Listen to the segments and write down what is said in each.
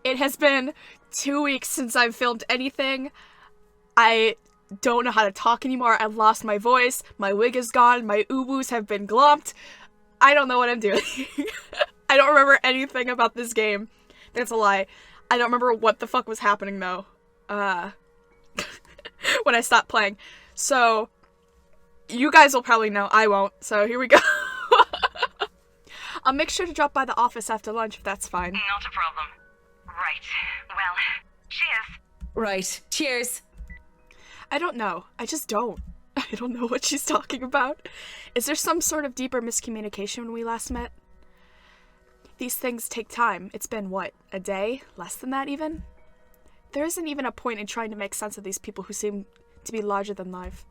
It has been 2 weeks since I've filmed anything. I don't know how to talk anymore. I've lost my voice. My wig is gone. My uwoos have been glomped. I don't know what I'm doing. I don't remember anything about this game. That's a lie. I don't remember what the fuck was happening, though. When I stopped playing. So, you guys will probably know. I won't. So, here we go. I'll make sure to drop by the office after lunch if that's fine. Not a problem. Right. Well, cheers. Right. Cheers. I don't know. I just don't. I don't know what she's talking about. Is there some sort of deeper miscommunication when we last met? These things take time. It's been, what, a day? Less than that, even? There isn't even a point in trying to make sense of these people who seem to be larger than life.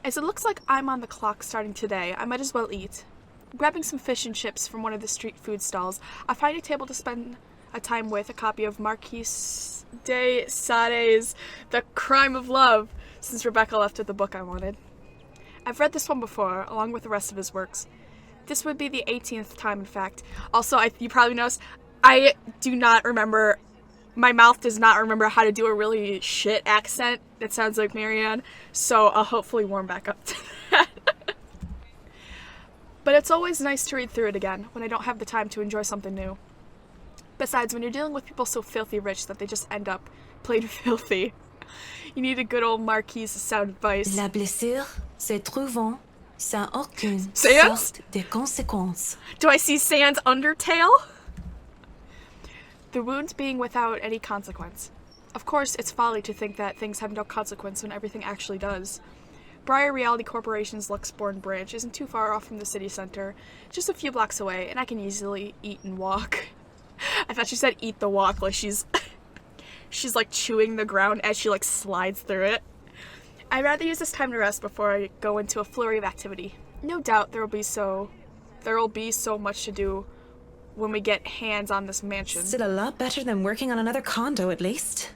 As it looks like I'm on the clock starting today, I might as well eat. Grabbing some fish and chips from one of the street food stalls, I find a table to spend a time with a copy of Marquis de Sade's The Crime of Love, since Rebecca left with the book I wanted. I've read this one before, along with the rest of his works. This would be the 18th time, in fact. Also, you probably noticed, I do not remember, my mouth does not remember how to do a really shit accent that sounds like Marianne, so I'll hopefully warm back up to that. But it's always nice to read through it again, when I don't have the time to enjoy something new. Besides, when you're dealing with people so filthy rich that they just end up plain filthy, you need a good old Marquise sound advice. La blessure se trouvant sans aucune Sans? sorte de conséquence. Do I see Sans Undertale? The wound being without any consequence. Of course, it's folly to think that things have no consequence when everything actually does. Briar Reality Corporation's Luxborn branch isn't too far off from the city center, just a few blocks away, and I can easily eat and walk. I thought she said eat the walk, like she's like chewing the ground as she like slides through it. I'd rather use this time to rest before I go into a flurry of activity. No doubt there will be so much to do when we get hands on this mansion. Still a lot better than working on another condo, at least.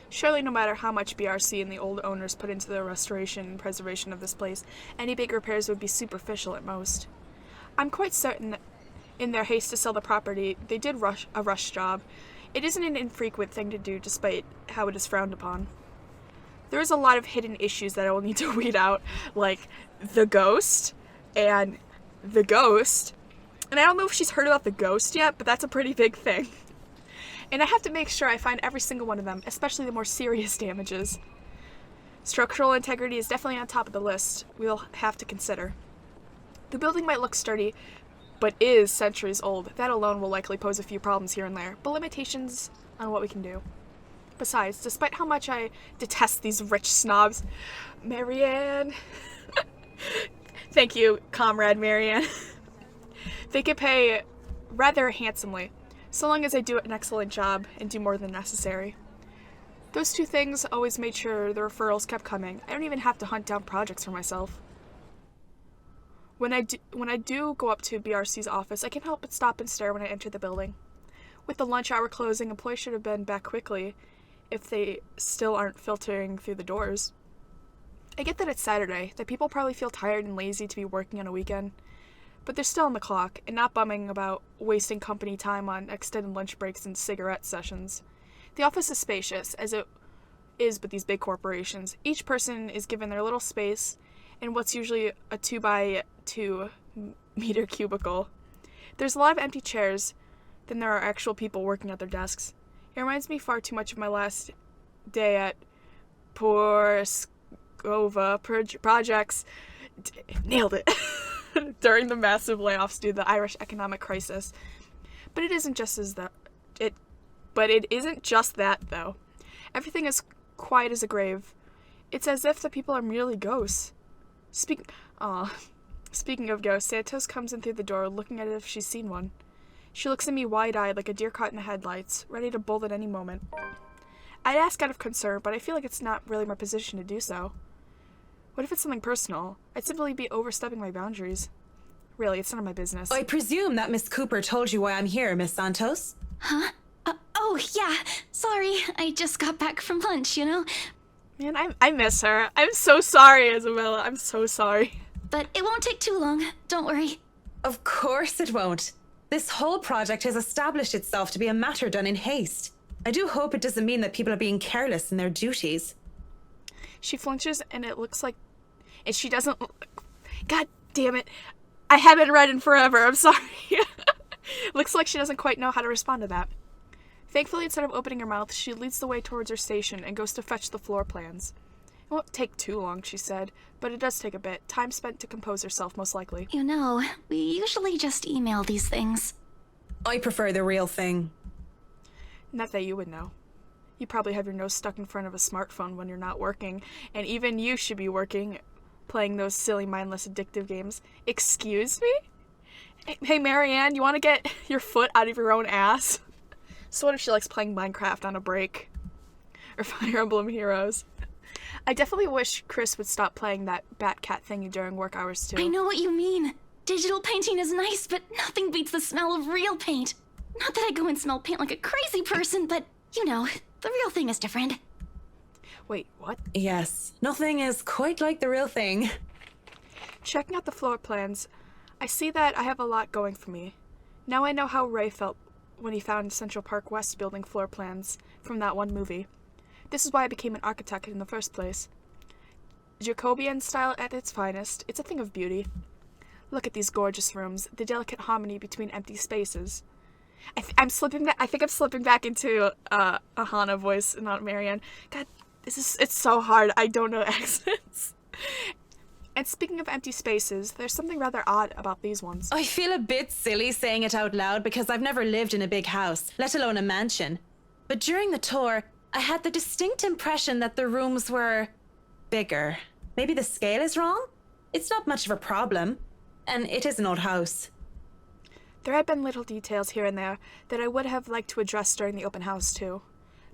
Surely no matter how much BRC and the old owners put into the restoration and preservation of this place, any big repairs would be superficial at most. I'm quite certain that in their haste to sell the property, they did a rush job. It isn't an infrequent thing to do, despite how it is frowned upon. There is a lot of hidden issues that I will need to weed out, like the ghost, and the ghost. And I don't know if she's heard about the ghost yet, but that's a pretty big thing. And I have to make sure I find every single one of them, especially the more serious damages. Structural integrity is definitely on top of the list we'll have to consider. The building might look sturdy, but is centuries old. That alone will likely pose a few problems here and there, but limitations on what we can do. Besides, despite how much I detest these rich snobs, Marianne... Thank you, comrade Marianne. They could pay rather handsomely, so long as I do an excellent job and do more than necessary. Those two things always made sure the referrals kept coming. I don't even have to hunt down projects for myself. When I do go up to BRC's office, I can't help but stop and stare when I enter the building. With the lunch hour closing, employees should have been back quickly if they still aren't filtering through the doors. I get that it's Saturday, that people probably feel tired and lazy to be working on a weekend, but they're still on the clock and not bumming about wasting company time on extended lunch breaks and cigarette sessions. The office is spacious, as it is with these big corporations. Each person is given their little space in what's usually a 2x2 meter cubicle. There's a lot of empty chairs than there are actual people working at their desks. It reminds me far too much of my last day at Porskova Projects. Nailed it. During the massive layoffs due to the Irish economic crisis. But it isn't just that, though. Everything is quiet as a grave. It's as if the people are merely ghosts. Speaking of ghosts, Santos comes in through the door, looking at it as if she's seen one. She looks at me wide-eyed like a deer caught in the headlights, ready to bolt at any moment. I'd ask out of concern, but I feel like it's not really my position to do so. What if it's something personal? I'd simply be overstepping my boundaries. Really, it's none of my business. I presume that Miss Cooper told you why I'm here, Miss Santos? Huh? Oh, yeah. Sorry, I just got back from lunch, you know? Man, I miss her. I'm so sorry, Isabella. I'm so sorry. But it won't take too long. Don't worry. Of course it won't. This whole project has established itself to be a matter done in haste. I do hope it doesn't mean that people are being careless in their duties. She flinches, and it looks like... And she doesn't... God damn it. I haven't read in forever. I'm sorry. Looks like she doesn't quite know how to respond to that. Thankfully, instead of opening her mouth, she leads the way towards her station and goes to fetch the floor plans. It won't take too long, she said, but it does take a bit. Time spent to compose herself, most likely. You know, we usually just email these things. I prefer the real thing. Not that you would know. You probably have your nose stuck in front of a smartphone when you're not working, and even you should be working, playing those silly, mindless, addictive games. Excuse me? Hey, Marianne, you want to get your foot out of your own ass? So what if she likes playing Minecraft on a break? Or Fire Emblem Heroes? I definitely wish Chris would stop playing that Bat-Cat thingy during work hours, too. I know what you mean. Digital painting is nice, but nothing beats the smell of real paint. Not that I go and smell paint like a crazy person, but, you know, the real thing is different. Wait, what? Yes, nothing is quite like the real thing. Checking out the floor plans, I see that I have a lot going for me. Now I know how Ray felt when he found Central Park West building floor plans from that one movie. This is why I became an architect in the first place. Jacobean style at its finest, it's a thing of beauty. Look at these gorgeous rooms, the delicate harmony between empty spaces. I think I'm slipping back into a Hana voice, not Marianne. God, it's so hard. I don't know accents. And speaking of empty spaces, there's something rather odd about these ones. I feel a bit silly saying it out loud because I've never lived in a big house, let alone a mansion. But during the tour, I had the distinct impression that the rooms were bigger. Maybe the scale is wrong? It's not much of a problem. And it is an old house. There had been little details here and there that I would have liked to address during the open house, too.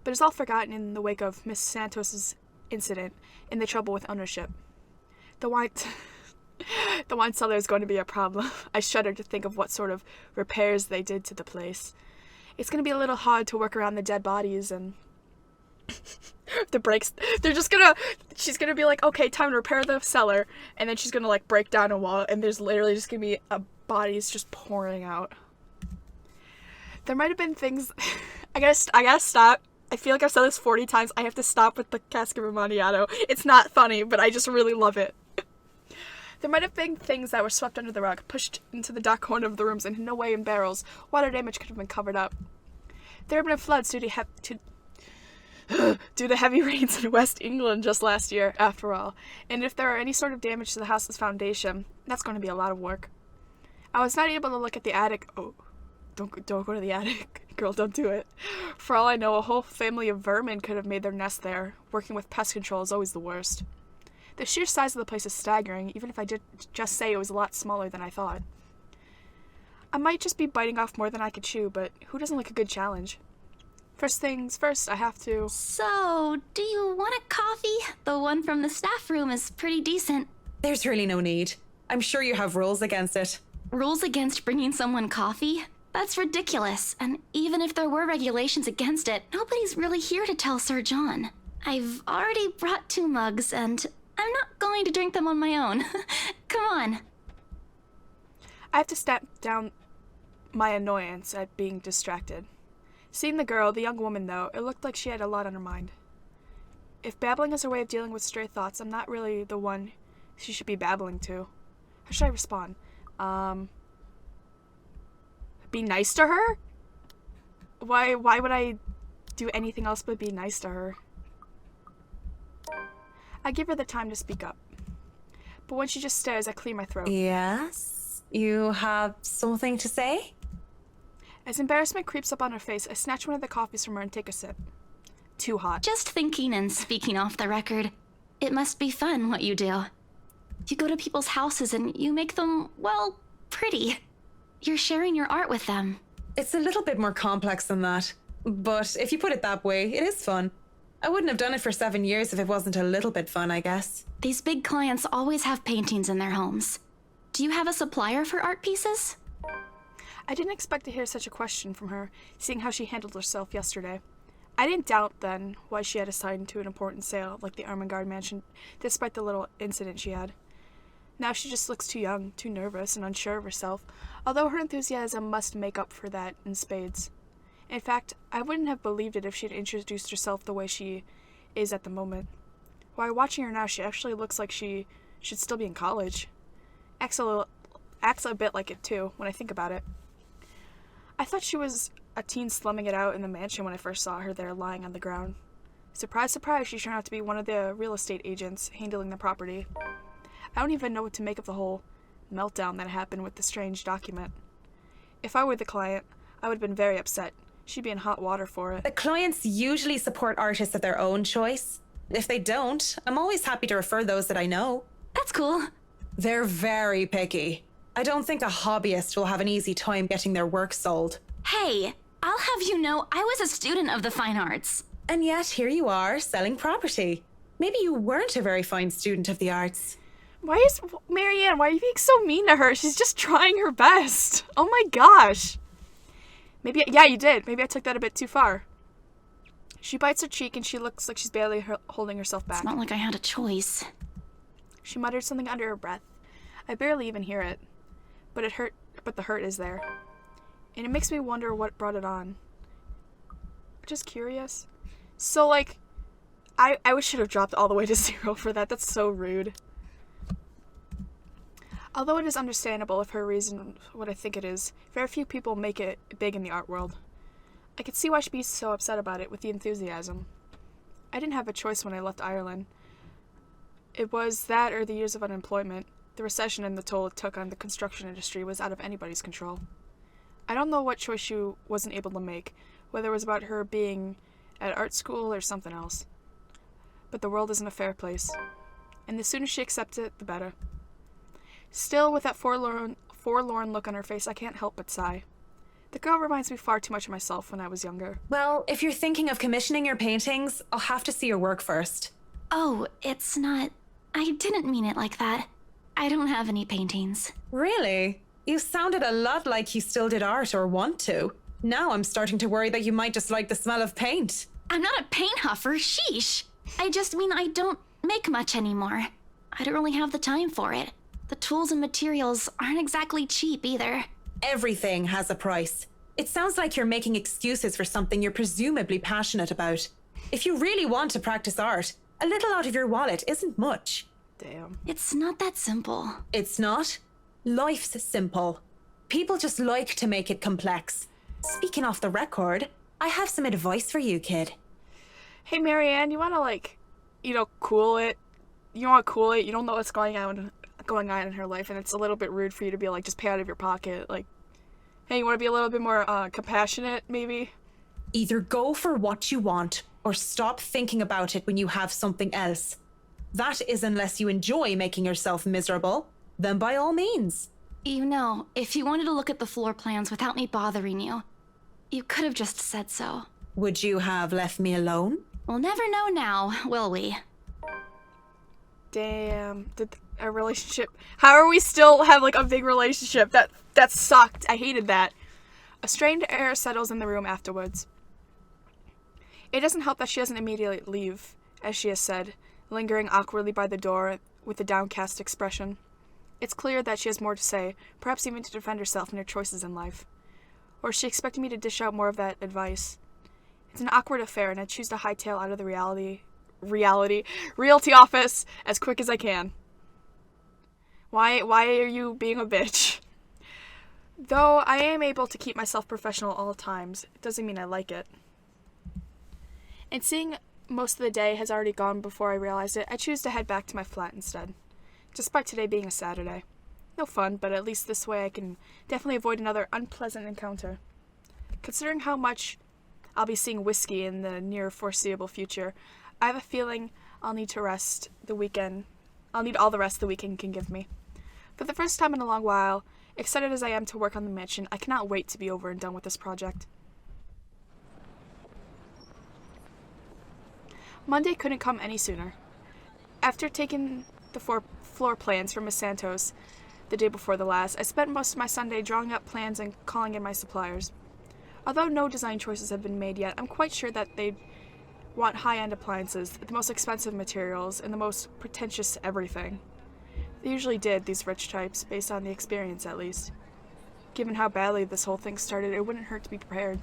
But it's all forgotten in the wake of Miss Santos's incident and the trouble with ownership. The wine cellar is going to be a problem. I shudder to think of what sort of repairs they did to the place. It's going to be a little hard to work around the dead bodies and the breaks. She's going to be like, okay, time to repair the cellar. And then she's going to like break down a wall and there's literally just going to be bodies just pouring out. There might have been things. I gotta stop. I feel like I've said this 40 times. I have to stop with the cask of Amontillado. It's not funny, but I just really love it. There might have been things that were swept under the rug, pushed into the dark corner of the rooms, and hidden away in barrels. Water damage could have been covered up. There have been floods due to heavy rains in West England just last year, after all. And if there are any sort of damage to the house's foundation, that's going to be a lot of work. I was not able to look at the attic. Oh, don't go to the attic. Girl, don't do it. For all I know, a whole family of vermin could have made their nest there. Working with pest control is always the worst. The sheer size of the place is staggering, even if I did just say it was a lot smaller than I thought. I might just be biting off more than I could chew, but who doesn't like a good challenge? First things first, I have to... So, do you want a coffee? The one from the staff room is pretty decent. There's really no need. I'm sure you have rules against it. Rules against bringing someone coffee? That's ridiculous. And even if there were regulations against it, nobody's really here to tell Sir John. I've already brought 2 mugs, and I'm not going to drink them on my own. Come on. I have to stamp down my annoyance at being distracted. Seeing the girl, the young woman though, it looked like she had a lot on her mind. If babbling is her way of dealing with stray thoughts, I'm not really the one she should be babbling to. How should I respond? Be nice to her? Why would I do anything else but be nice to her? I give her the time to speak up. But when she just stares, I clear my throat. Yes? You have something to say? As embarrassment creeps up on her face, I snatch one of the coffees from her and take a sip. Too hot. Just thinking and speaking off the record. It must be fun what you do. You go to people's houses and you make them, well, pretty. You're sharing your art with them. It's a little bit more complex than that. But if you put it that way, it is fun. I wouldn't have done it for 7 years if it wasn't a little bit fun, I guess. These big clients always have paintings in their homes. Do you have a supplier for art pieces? I didn't expect to hear such a question from her, seeing how she handled herself yesterday. I didn't doubt then why she had assigned to an important sale like the Ermengarde mansion, despite the little incident she had. Now she just looks too young, too nervous, and unsure of herself, although her enthusiasm must make up for that in spades. In fact, I wouldn't have believed it if she had introduced herself the way she is at the moment. While watching her now, she actually looks like she should still be in college. Acts a bit like it, too, when I think about it. I thought she was a teen slumming it out in the mansion when I first saw her there lying on the ground. Surprise, surprise, she turned out to be one of the real estate agents handling the property. I don't even know what to make of the whole meltdown that happened with the strange document. If I were the client, I would have been very upset. She'd be in hot water for it. The clients usually support artists of their own choice. If they don't, I'm always happy to refer those that I know. That's cool. They're very picky. I don't think a hobbyist will have an easy time getting their work sold. Hey, I'll have you know I was a student of the fine arts. And yet, here you are, selling property. Maybe you weren't a very fine student of the arts. Marianne, why are you being so mean to her? She's just trying her best. Oh my gosh. Yeah, you did. Maybe I took that a bit too far. She bites her cheek and she looks like she's barely holding herself back. It's not like I had a choice. She muttered something under her breath. I barely even hear it. But the hurt is there. And it makes me wonder what brought it on. Just curious. So, like, I should have dropped all the way to 0 for that. That's so rude. Although it is understandable if her reason what I think it is, very few people make it big in the art world. I could see why she'd be so upset about it with the enthusiasm. I didn't have a choice when I left Ireland. It was that or the years of unemployment. The recession and the toll it took on the construction industry was out of anybody's control. I don't know what choice she wasn't able to make, whether it was about her being at art school or something else. But the world isn't a fair place, and the sooner she accepts it, the better. Still, with that forlorn look on her face, I can't help but sigh. The girl reminds me far too much of myself when I was younger. Well, if you're thinking of commissioning your paintings, I'll have to see your work first. Oh, it's not... I didn't mean it like that. I don't have any paintings. Really? You sounded a lot like you still did art or want to. Now I'm starting to worry that you might just like the smell of paint. I'm not a paint huffer, sheesh. I just mean I don't make much anymore. I don't really have the time for it. The tools and materials aren't exactly cheap either. Everything has a price. It sounds like you're making excuses for something you're presumably passionate about. If you really want to practice art, a little out of your wallet isn't much. Damn. It's not that simple. It's not. Life's simple. People just like to make it complex. Speaking off the record, I have some advice for you, kid. Hey, Marianne, you want to, cool it? You want to cool it? You don't know what's going on in her life, and it's a little bit rude for you to be like, just pay out of your pocket. Like, hey, you want to be a little bit more compassionate, maybe? Either go for what you want, or stop thinking about it when you have something else. That is unless you enjoy making yourself miserable, then by all means. You know, if you wanted to look at the floor plans without me bothering you, you could have just said so. Would you have left me alone? We'll never know now, will we? Damn. Did a relationship... How are we still have, like, a big relationship? That sucked. I hated that. A strained air settles in the room afterwards. It doesn't help that she doesn't immediately leave, as she has said, lingering awkwardly by the door with a downcast expression. It's clear that she has more to say, perhaps even to defend herself and her choices in life. Or is she expecting me to dish out more of that advice? It's an awkward affair, and I choose to hightail out of the realty office as quick as I can. Why are you being a bitch? Though I am able to keep myself professional all times, it doesn't mean I like it. And seeing most of the day has already gone before I realized it, I choose to head back to my flat instead. Despite today being a Saturday. No fun, but at least this way I can definitely avoid another unpleasant encounter. Considering how much I'll be seeing whiskey in the near foreseeable future, I have a feeling I'll need to rest the weekend. I'll need all the rest the weekend can give me. For the first time in a long while, excited as I am to work on the mansion, I cannot wait to be over and done with this project. Monday couldn't come any sooner. After taking the floor plans from Miss Santos the day before the last, I spent most of my Sunday drawing up plans and calling in my suppliers. Although no design choices have been made yet, I'm quite sure that they'd want high-end appliances, the most expensive materials, and the most pretentious everything. They usually did, these rich types, based on the experience at least. Given how badly this whole thing started, it wouldn't hurt to be prepared.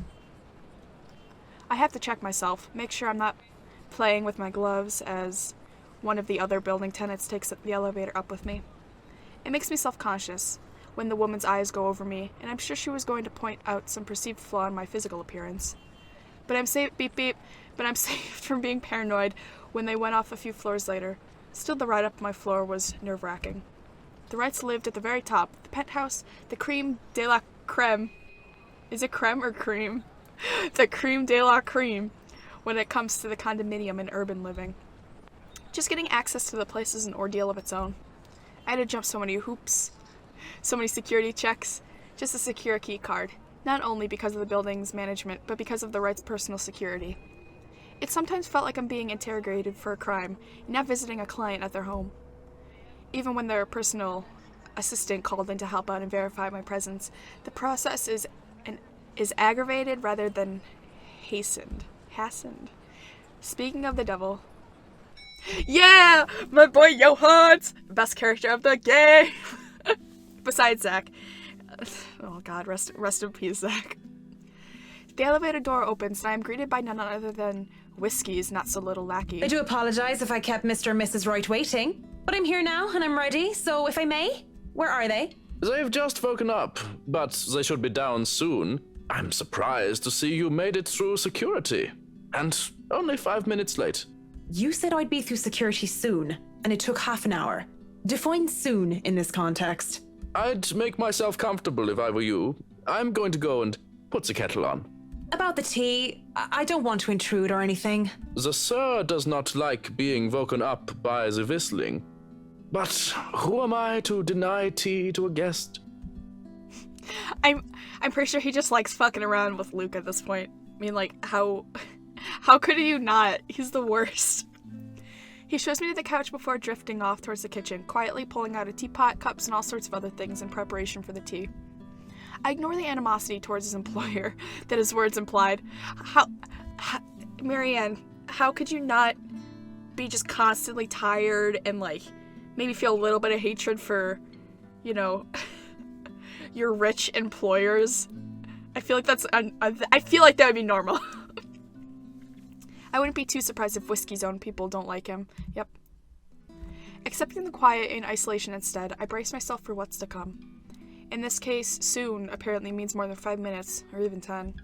I have to check myself, make sure I'm not playing with my gloves as one of the other building tenants takes the elevator up with me. It makes me self-conscious when the woman's eyes go over me, and I'm sure she was going to point out some perceived flaw in my physical appearance. But I'm saved, beep beep, but I'm saved from being paranoid when they went off a few floors later. Still, the ride up my floor was nerve-wracking. The Wrights lived at the very top, the penthouse, the creme de la creme. Is it creme or cream? The creme de la creme when it comes to the condominium and urban living. Just getting access to the place is an ordeal of its own. I had to jump so many hoops, so many security checks, just to secure a key card, not only because of the building's management, but because of the Wrights' personal security. It sometimes felt like I'm being interrogated for a crime, not visiting a client at their home. Even when their personal assistant called in to help out and verify my presence, the process is aggravated rather than hastened. Speaking of the devil, yeah, my boy Johans, best character of the game, besides Zach. Oh God, rest in peace, Zach. The elevator door opens, and I am greeted by none other than Whiskey's not-so-little lackey. I do apologize if I kept Mr. and Mrs. Wright waiting, but I'm here now and I'm ready, so if I may, where are they? They've just woken up, but they should be down soon. I'm surprised to see you made it through security. And only 5 minutes late. You said I'd be through security soon, and it took half an hour. Define soon in this context. I'd make myself comfortable if I were you. I'm going to go and put the kettle on. About the tea, I don't want to intrude or anything. The sir does not like being woken up by the whistling. But who am I to deny tea to a guest? I'm pretty sure he just likes fucking around with Luke at this point. I mean, like, how could you not? He's the worst. He shows me to the couch before drifting off towards the kitchen, quietly pulling out a teapot, cups, and all sorts of other things in preparation for the tea. I ignore the animosity towards his employer that his words implied. Marianne, how could you not be just constantly tired and, like, maybe feel a little bit of hatred for, you know, your rich employers? I feel like I feel like that would be normal. I wouldn't be too surprised if Whiskey's own people don't like him. Yep. Accepting the quiet and isolation instead, I brace myself for what's to come. In this case, soon apparently means more than 5 minutes, or even 10.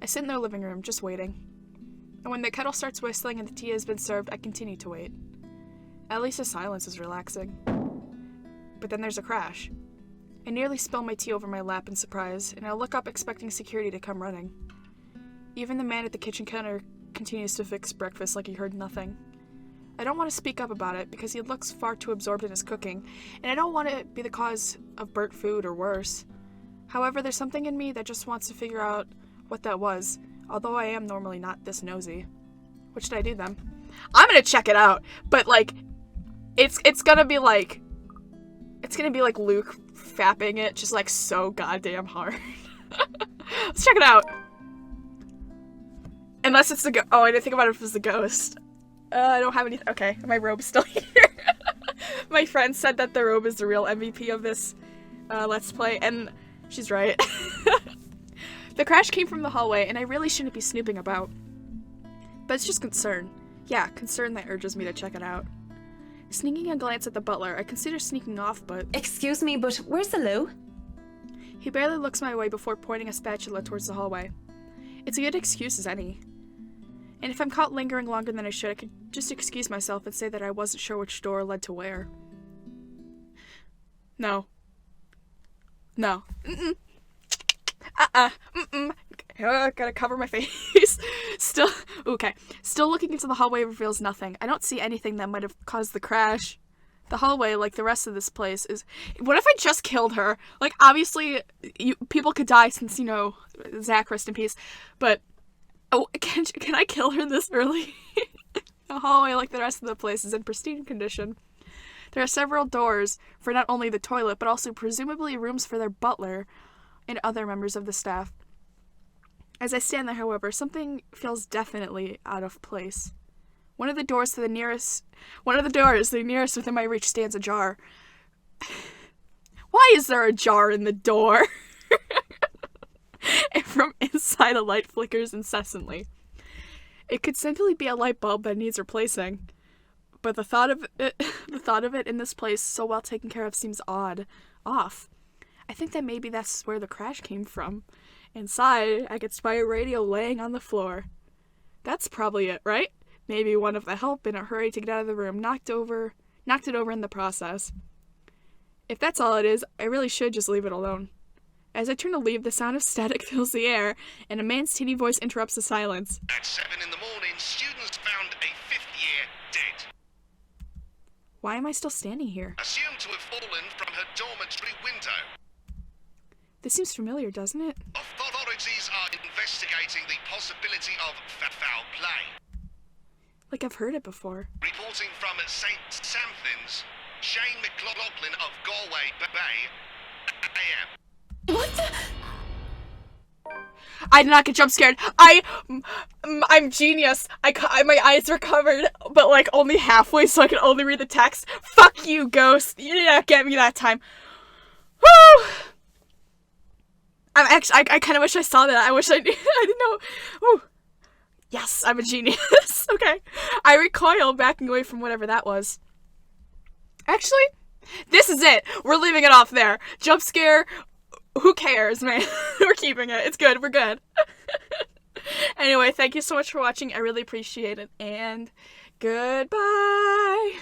I sit in their living room, just waiting. And when the kettle starts whistling and the tea has been served, I continue to wait. At least the silence is relaxing. But then there's a crash. I nearly spill my tea over my lap in surprise, and I look up expecting security to come running. Even the man at the kitchen counter continues to fix breakfast like he heard nothing. I don't want to speak up about it because he looks far too absorbed in his cooking, and I don't want to be the cause of burnt food or worse. However, there's something in me that just wants to figure out what that was, although I am normally not this nosy. What should I do then? I'm gonna check it out, but like, it's gonna be like Luke fapping it just like so goddamn hard. Let's check it out. Unless it's the oh, I didn't think about it if it was the ghost. I don't have anything. Okay, my robe's still here. My friend said that the robe is the real MVP of this Let's Play, and she's right. The crash came from the hallway, and I really shouldn't be snooping about. But it's just concern. Yeah, concern that urges me to check it out. Sneaking a glance at the butler, I consider sneaking off, but... Excuse me, but where's the loo? He barely looks my way before pointing a spatula towards the hallway. It's a good excuse as any. And if I'm caught lingering longer than I should, I could just excuse myself and say that I wasn't sure which door led to where. No. No. Mm-mm. Mm-mm. Gotta cover my face. Still looking into the hallway reveals nothing. I don't see anything that might have caused the crash. The hallway, like the rest of this place, is... What if I just killed her? Like, obviously, people could die since, you know, Zach, rest in peace. But, oh, can I kill her this early? The hallway, like the rest of the place, is in pristine condition. There are several doors for not only the toilet, but also presumably rooms for their butler and other members of the staff. As I stand there, however, something feels definitely out of place. One of the doors the nearest within my reach stands ajar. Why is there a jar in the door? And from inside, a light flickers incessantly. It could simply be a light bulb that needs replacing. But the thought of it in this place so well taken care of seems off. I think that maybe that's where the crash came from. Inside, I could spy a radio laying on the floor. That's probably it, right? Maybe one of the help in a hurry to get out of the room knocked it over in the process. If that's all it is, I really should just leave it alone. As I turn to leave, the sound of static fills the air, and a man's teeny voice interrupts the silence. At 7 in the morning, students found a 5th year dead. Why am I still standing here? Assumed to have fallen from her dormitory window. This seems familiar, doesn't it? Authorities are investigating the possibility of foul play. Like I've heard it before. Reporting from St. Samthins, Shane McLaughlin of Galway Bay, AM. What the? I did not get jump scared. I'm genius. My eyes were covered, but like only halfway, so I could only read the text. Fuck you, ghost. You did not get me that time. Woo! I kind of wish I saw that. I wish I didn't know. Woo. Yes, I'm a genius. Okay. I recoil, backing away from whatever that was. Actually, this is it. We're leaving it off there. Jump scare. Who cares, man? We're keeping it. It's good. We're good. Anyway, thank you so much for watching. I really appreciate it. And goodbye.